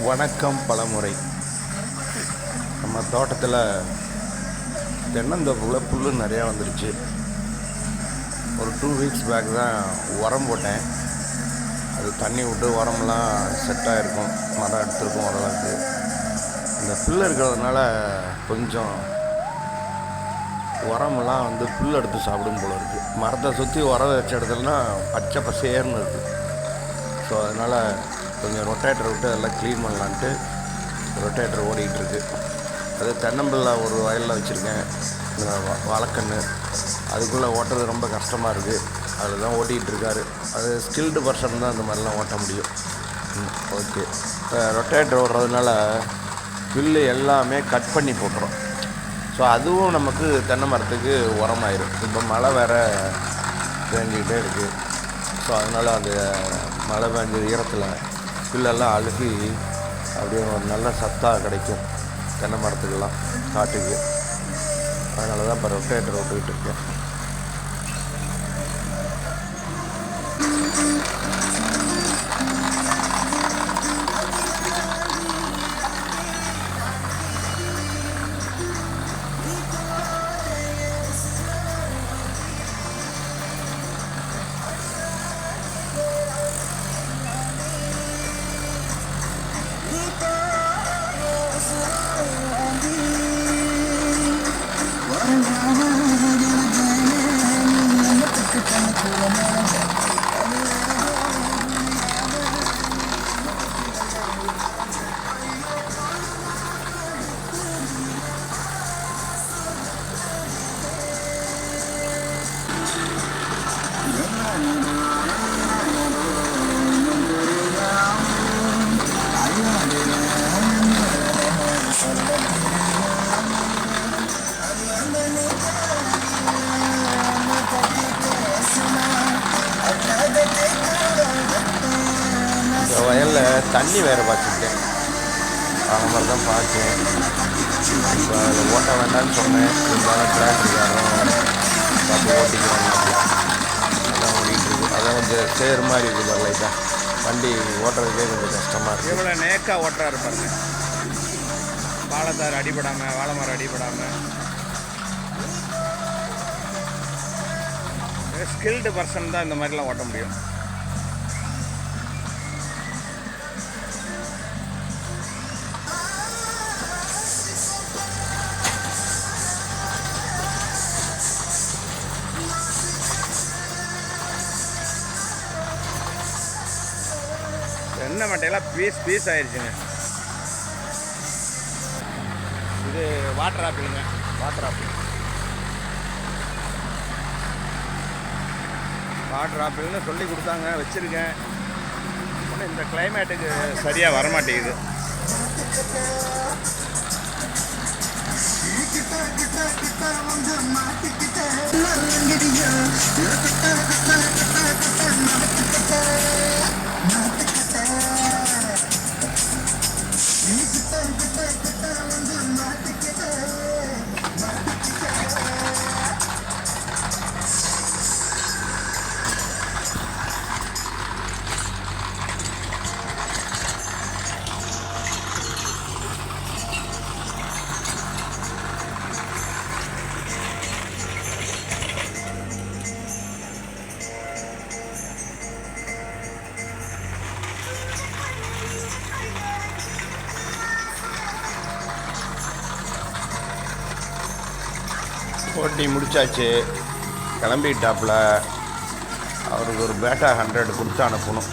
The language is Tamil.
வணக்கம் பலமுறை. நம்ம தோட்டத்தில் தென்னந்தோப்புக்குள்ள புல் நிறையா வந்துருச்சு. ஒரு 2 வீக்ஸ் பேக் தான் உரம் போட்டேன். அது தண்ணி விட்டு உரம்லாம் செட்டாக இருக்கும், மரம் எடுத்துருக்கும் ஓரளவுக்கு. இந்த புல் இருக்கிறதுனால கொஞ்சம் உரமெல்லாம் புல் எடுத்து சாப்பிடும் போல இருக்குது. மரத்தை சுற்றி உரம் வச்ச இடத்துலனா பச்சை பசேர்னு இருக்குது. ஸோ அதனால் கொஞ்சம் ரொட்டேட்டர் விட்டு எல்லாம் க்ளீன் பண்ணலான்ட்டு ரொட்டேட்டர் ஓடிக்கிட்டுருக்கு. அது தென்னம்பிள்ளை ஒரு வயலில் வச்சுருக்கேன், இந்த வாழைக்கன்று. அதுக்குள்ளே ஓட்டுறது ரொம்ப கஷ்டமாக இருக்குது. அதில் தான் ஓட்டிகிட்டு இருக்காரு. அது ஸ்கில்டு பர்சன் தான் இந்த மாதிரிலாம் ஓட்ட முடியும். ஓகே. இப்போ ரொட்டேட்டர் ஓடுறதுனால புல்லு எல்லாமே கட் பண்ணி போட்டுரும். ஸோ அதுவும் நமக்கு தென்னை மரத்துக்கு உரமாயிடும். இப்போ மழை வேறு பேஞ்சிக்கிட்டே இருக்குது. ஸோ அதனால் அந்த மழை பெஞ்ச ஈரத்தில் புல்லெல்லாம் அழுகி அப்படியே ஒரு நல்ல சத்தாக கிடைக்கும் தென்னை மரத்துக்கெல்லாம், காட்டுக்கு. அதனால தான் இப்போ ரொட்டேட்டர் ஓட்டிகிட்டு இருக்கேன். வயலில் தண்ணி வேறு பாய்ச்சிருக்கேன். அந்த மாதிரி தான் பார்த்தேன். இப்போ அதில் ஓட்ட வேண்டாம்னு சொன்னேன். இருந்தாலும் டிராக்டர்காரம் பார்த்து ஓட்டிக்கிறாங்க. அதான் ஓடிக்கிட்டு இருக்குது. அதான் கொஞ்சம் சேர் மாதிரி இருக்குது. லைட்டாக வண்டி ஓட்டுறதுக்கே கொஞ்சம் கஷ்டமாக இருக்குது. இவ்வளோ நேக்காக ஓட்டுறா இருப்பாருங்க. வாழைத்தார் அடிபடாமல், வாழை மரம் அடிபடாமல். ஸ்கில்டு பர்சன் தான் இந்த மாதிரிலாம் ஓட்ட முடியும். தென்னை மட்டையெல்லாம் பீஸ் ஆயிடுச்சுங்க. இது வாட்டர் ஆப்பிளுங்க. வாட்டர் ஆப்பிள்னு சொல்லி கொடுத்தாங்க, வச்சுருக்கேன். ஆனால் இந்த கிளைமேட்டுக்கு சரியாக வரமாட்டேங்குது. ஓட்டி முடித்தாச்சு. கிளம்பிட்டாப்பில். அவருக்கு ஒரு பேட்டா 100 கொடுத்து அனுப்பணும்.